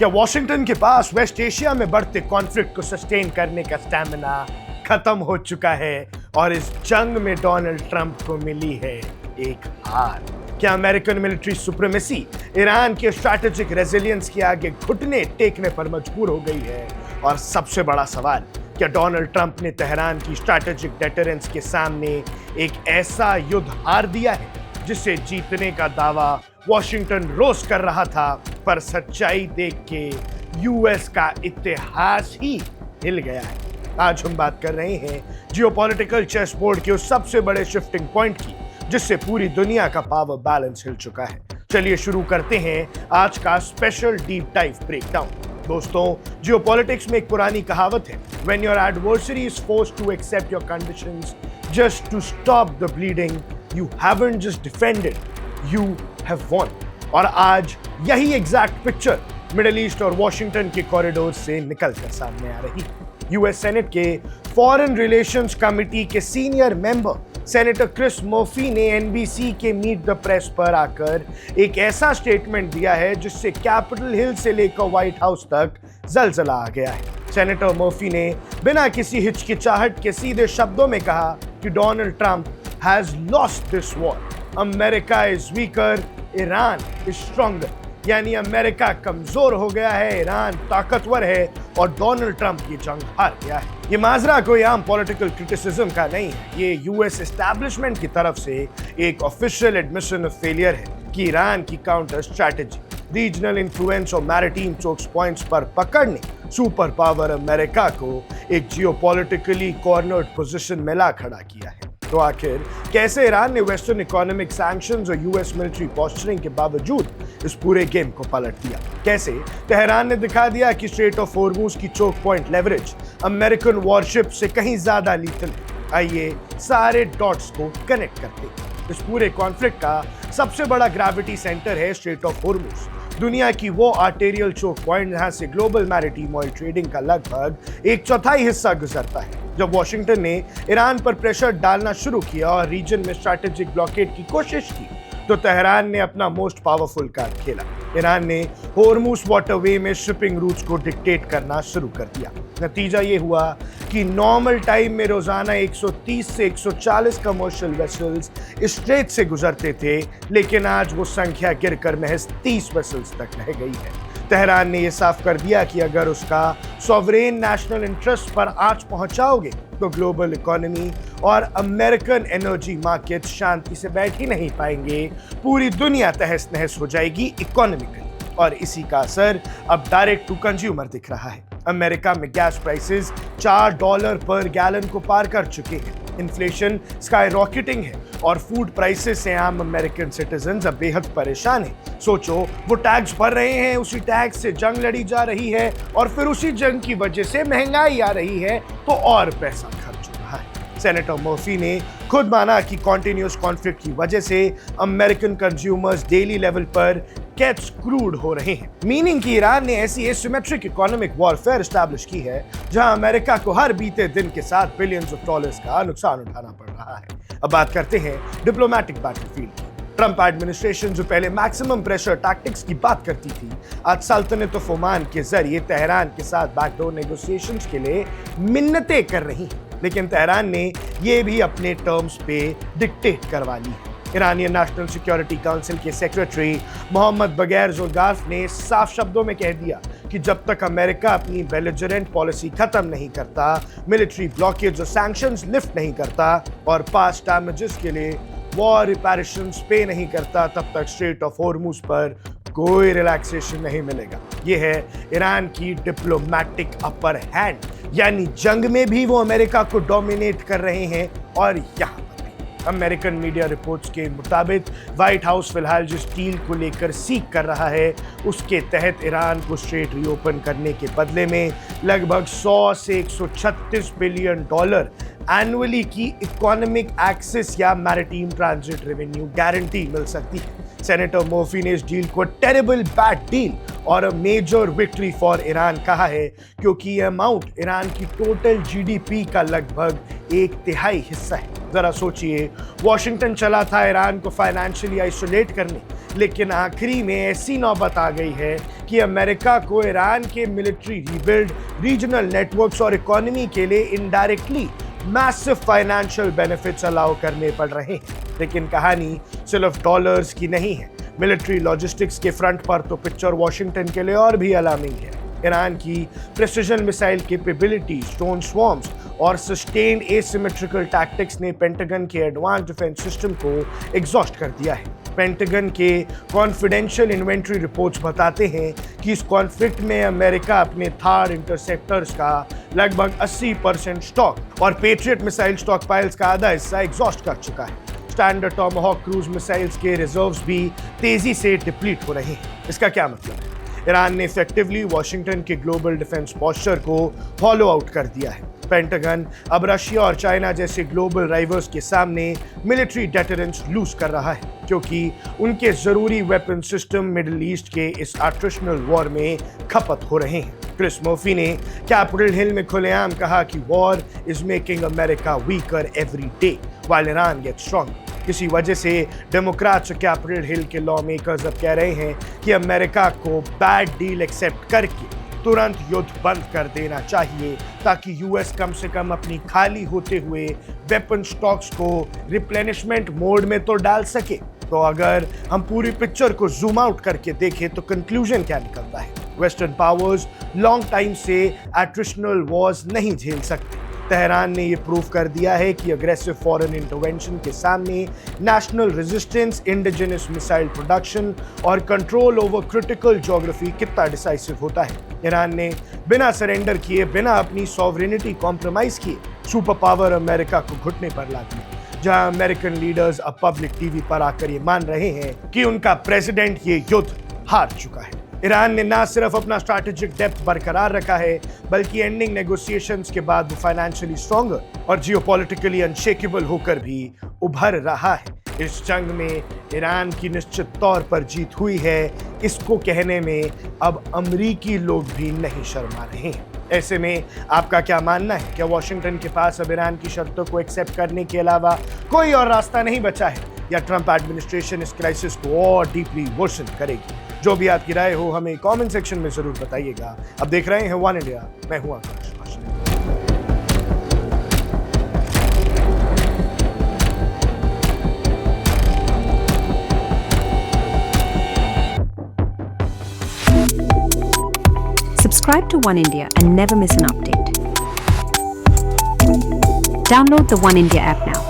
क्या वॉशिंगटन के पास waste Asia में बढ़ते कॉन्फ्लिक्ट को सस्टेन करने का स्टैमिना खत्म हो चुका है और इस जंग में डोनाल्ड ट्रंप को मिली है एक हार? क्या अमेरिकन मिलिट्री सुप्रीमेसी ईरान के स्ट्रैटेजिक रेजिलियंस के आगे घुटने टेकने पर मजबूर हो गई है? और सबसे बड़ा सवाल, क्या डोनाल्ड ट्रंप ने तेहरान की स्ट्रैटेजिक डेटरेंस के सामने एक ऐसा युद्ध हार दिया है जिसे जीतने का दावा वॉशिंगटन रोज कर रहा था, पर सच्चाई देख के यूएस का इतिहास ही हिल गया है? आज हम बात कर रहे हैं जियोपॉलिटिकल चेस बोर्ड के उस सबसे बड़े शिफ्टिंग पॉइंट की जिससे पूरी दुनिया का पावर बैलेंस हिल चुका है। चलिए शुरू करते हैं आज का स्पेशल डीप डाइव ब्रेकडाउन। दोस्तों, जियोपॉलिटिक्स में एक पुरानी कहावत है, when your adversary is forced to accept your conditions just to stop the bleeding, you haven't just defended, you have won। और आज यही एग्जैक्ट पिक्चर मिडिल ईस्ट और वॉशिंगटन के कॉरिडोर से निकलकर सामने आ रही है। यूएस सेनेट के फॉरेन रिलेशंस कमिटी के senior member senator Chris Murphy ने एनबीसी के मीट द प्रेस पर आकर एक ऐसा स्टेटमेंट दिया है जिससे कैपिटल हिल से लेकर व्हाइट हाउस तक जलजला आ गया है। सेनेटर मर्फी ने बिना किसी हिचकिचाहट के सीधे शब्दों में कहा कि Donald Trump has lost this war, America is weaker, Iran is stronger. यानी अमेरिका कमजोर हो गया है, ईरान ताकतवर है और डोनाल्ड ट्रंप की जंग हार गया है। ये माजरा कोई आम पॉलिटिकल क्रिटिसिज्म का नहीं है, ये यूएस एस्टैब्लिशमेंट की तरफ से एक ऑफिशियल एडमिशन ऑफ फेलियर है कि ईरान की काउंटर स्ट्रैटेजी, रीजनल इन्फ्लुएंस और मैरिटाइम चोक्स पॉइंट्स पर पकड़ने सुपर पावर अमेरिका को एक जियोपॉलिटिकली कॉर्नर्ड पोजीशन में ला खड़ा किया है। तो आखिर कैसे ईरान ने वेस्टर्न इकोनॉमिक सैंक्शंस और यूएस मिलिट्री पोस्चरिंग के बावजूद इस पूरे गेम को पलट दिया? कैसे तेहरान ने दिखा दिया कि स्ट्रेट ऑफ हॉर्मुज की choke point leverage American warship से कहीं ज्यादा लीथल है? आइए सारे डॉट्स को कनेक्ट करते हैं। इस पूरे कॉन्फ्लिक्ट का सबसे बड़ा ग्रेविटी सेंटर है स्ट्रेट ऑफ हॉर्मुज, दुनिया की वो आर्टेरियल चोक पॉइंट जहां से ग्लोबल मैरिटाइम ऑयल ट्रेडिंग का लगभग 1/4 हिस्सा गुजरता है। जब वॉशिंगटन ने ईरान पर प्रेशर डालना शुरू किया और रीजन में स्ट्रैटेजिक ब्लॉकेड की कोशिश की तो तेहरान ने अपना मोस्ट पावरफुल कार्ड खेला। ईरान ने हॉर्मुज वाटरवे में शिपिंग रूट्स को डिक्टेट करना शुरू कर दिया। नतीजा ये हुआ कि नॉर्मल टाइम में रोजाना 130 से 140 कमर्शियल वेसल्स इस स्ट्रेट से गुजरते थे, लेकिन आज वो संख्या गिरकर महज 30 वेसल्स तक रह गई है। तेहरान ने यह साफ कर दिया कि अगर उसका सॉवरेन नेशनल इंटरेस्ट पर आंच पहुंचाओगे तो ग्लोबल इकोनॉमी और अमेरिकन एनर्जी मार्केट शांति से बैठ ही नहीं पाएंगे, पूरी दुनिया तहस नहस हो जाएगी इकोनॉमिकली। और इसी का असर अब डायरेक्ट टू कंज्यूमर दिख रहा है। अमेरिका में गैस प्राइसेस $4 पर गैलन को पार कर चुके हैं, इन्फ्लेशन स्काई रॉकेटिंग है और फूड प्राइसेस से आम अमेरिकन सिटीजन्स अब बेहद परेशान हैं। सोचो, वो टैक्स भर रहे हैं, उसी टैक्स से जंग लड़ी जा रही है और फिर उसी जंग की वजह से महंगाई आ रही है तो और पैसा खर्च हो रहा है। सेनेटर मर्फी ने खुद माना कि कॉन्टिन्यूअस कॉन्फ्लिक्ट की वजह से अमेरिकन कंज्यूमर्स डेली लेवल पर गेट स्क्रूड हो रहे हैं, मीनिंग कि ईरान ने ऐसी एसिमेट्रिक इकोनॉमिक वॉरफेयर एस्टैब्लिश की है जहां अमेरिका को हर बीते दिन के साथ बिलियंस ऑफ डॉलर्स का नुकसान उठाना पड़ रहा है। अब बात करते हैं डिप्लोमैटिक बैटलफील्ड की। ट्रंप एडमिनिस्ट्रेशन जो पहले मैक्सिमम प्रेशर टैक्टिक्स की बात करती थी, आज सल्तनत ऑफ ओमान के जरिए तेहरान के साथ बैकडोर नेगोशिएशंस के लिए मिन्नतें कर रही हैं, लेकिन तेहरान ने ये भी अपने टर्म्स पे डिक्टेट करवा ली है। ईरानियन नेशनल सिक्योरिटी काउंसिल के सेक्रेटरी मोहम्मद बगैर ज़ोगार्फ ने साफ शब्दों में कह दिया कि जब तक अमेरिका अपनी बेलिजरेंट पॉलिसी खत्म नहीं करता, मिलिट्री ब्लॉकेज और सैंक्शंस लिफ्ट नहीं करता और पास्ट डैमेजेस के लिए वॉर रिपेरेशंस पे नहीं करता, तब तक स्ट्रेट ऑफ हॉर्मुज पर कोई रिलैक्सेशन नहीं मिलेगा। ये है ईरान की डिप्लोमैटिक अपर हैंड, यानी जंग में भी वो अमेरिका को डोमिनेट कर रहे हैं और यहाँ अमेरिकन मीडिया रिपोर्ट्स के मुताबिक व्हाइट हाउस फिलहाल जिस डील को लेकर सीख कर रहा है उसके तहत ईरान को स्ट्रेट रीओपन करने के बदले में लगभग 100 से 136 बिलियन डॉलर एनुअली की इकोनॉमिक एक्सेस या मैरिटाइम ट्रांजिट रेवेन्यू गारंटी मिल सकती है। सेनेटर मर्फी ने इस डील को टेरिबल बैड डील और a major victory for Iran कहा है, क्योंकि यह अमाउंट ईरान की टोटल जीडीपी का लगभग 1/3 हिस्सा है। जरा सोचिए, वॉशिंगटन चला था ईरान को फाइनेंशियली आइसोलेट करने, लेकिन आखिरी में ऐसी नौबत आ गई है जबकि अमेरिका को ईरान के मिलिट्री रीबिल्ड, रीजनल नेटवर्क्स और इकोनॉमी के लिए indirectly massive financial benefits allow करने पड़ रहे हैं। लेकिन कहानी सिर्फ डॉलर्स की नहीं है। मिलिट्री लॉजिस्टिक्स के फ्रंट पर तो पिक्चर वॉशिंगटन के लिए और भी अलार्मिंग है। ईरान की प्रिसिजन मिसाइल कैपेबिलिटी, स्टोन स्वॉर्म्स और सस्टेन्ड एसिमेट्रिकल टैक्टिक्स ने पेंटागन के एडवांस डिफेंस सिस्टम को एग्जॉस्ट कर दिया है। पेंटागन के कॉन्फिडेंशियल इन्वेंट्री रिपोर्ट्स बताते हैं कि इस कॉन्फ्लिक्ट में अमेरिका अपने थार इंटरसेप्टर्स का लगभग 80% स्टॉक और पेट्रियट मिसाइल स्टॉक पाइल्स का आधा हिस्सा एग्जॉस्ट कर चुका है। स्टैंडर्ड टॉमहॉक क्रूज मिसाइल्स के रिजर्व्स भी तेजी से डिप्लीट हो रहे हैं। इसका क्या मतलब है? ईरान ने इफेक्टिवली वॉशिंगटन के ग्लोबल डिफेंस पोस्चर को हॉलो आउट कर दिया है। पेंटागन अब रशिया और चाइना जैसे ग्लोबल राइवल्स के सामने मिलिट्री डेटरेंस लूज कर रहा है, क्योंकि उनके जरूरी वेपन सिस्टम मिडिल ईस्ट के इस एट्रिशनल वॉर में खपत हो रहे हैं। क्रिस मर्फी ने कैपिटल हिल में खुलेआम कहा कि war is making America weaker every day while Iran gets stronger. किसी वजह से डेमोक्रेट्स कैपिटल हिल के लॉ मेकर्स अब कह रहे हैं कि अमेरिका को बैड डील एक्सेप्ट करके तुरंत युद्ध बंद कर देना चाहिए, ताकि यूएस कम से कम अपनी खाली होते हुए वेपन स्टॉक्स को रिप्लेनिशमेंट मोड में तो डाल सके। तो अगर हम पूरी पिक्चर को जूम आउट करके देखें तो कंक्लूजन क्या निकलता है? वेस्टर्न पावर्स लॉन्ग टाइम से एट्रिशनल वॉर्स नहीं झेल सकते। तेहरान ने ये प्रूव कर दिया है कि अग्रेसिव फॉरेन इंटरवेंशन के सामने national resistance, indigenous missile production और कंट्रोल ओवर क्रिटिकल ज्योग्राफी कितना डिसाइसिव होता है। ईरान ने बिना सरेंडर किए, बिना अपनी सॉवरेनिटी कॉम्प्रोमाइज किए सुपर पावर अमेरिका को घुटने पर ला दिया, जहां अमेरिकन लीडर्स अब पब्लिक टीवी पर आकर ये मान रहे हैं कि उनका प्रेसिडेंट ये युद्ध हार चुका है। ईरान ने ना सिर्फ अपना स्ट्रैटेजिक डेप्थ बरकरार रखा है, बल्कि एंडिंग नेगोशिएशंस के बाद वो फाइनेंशियली स्ट्रॉन्गर और जियोपॉलिटिकली अनशेकेबल होकर भी उभर रहा है। इस जंग में ईरान की निश्चित तौर पर जीत हुई है, इसको कहने में अब अमरीकी लोग भी नहीं शर्मा रहे हैं। ऐसे में आपका क्या मानना है? क्या वॉशिंगटन के पास अब ईरान की शर्तों को एक्सेप्ट करने के अलावा कोई और रास्ता नहीं बचा है, या ट्रंप एडमिनिस्ट्रेशन इस क्राइसिस को और डीपली वर्सन करेगी? जो भी आपकी राय हो हमें कमेंट सेक्शन में जरूर बताइएगा। अब देख रहे हैं वन इंडिया, मैं हूं आकाश। Subscribe to One India and never miss an update. Download the One India app now.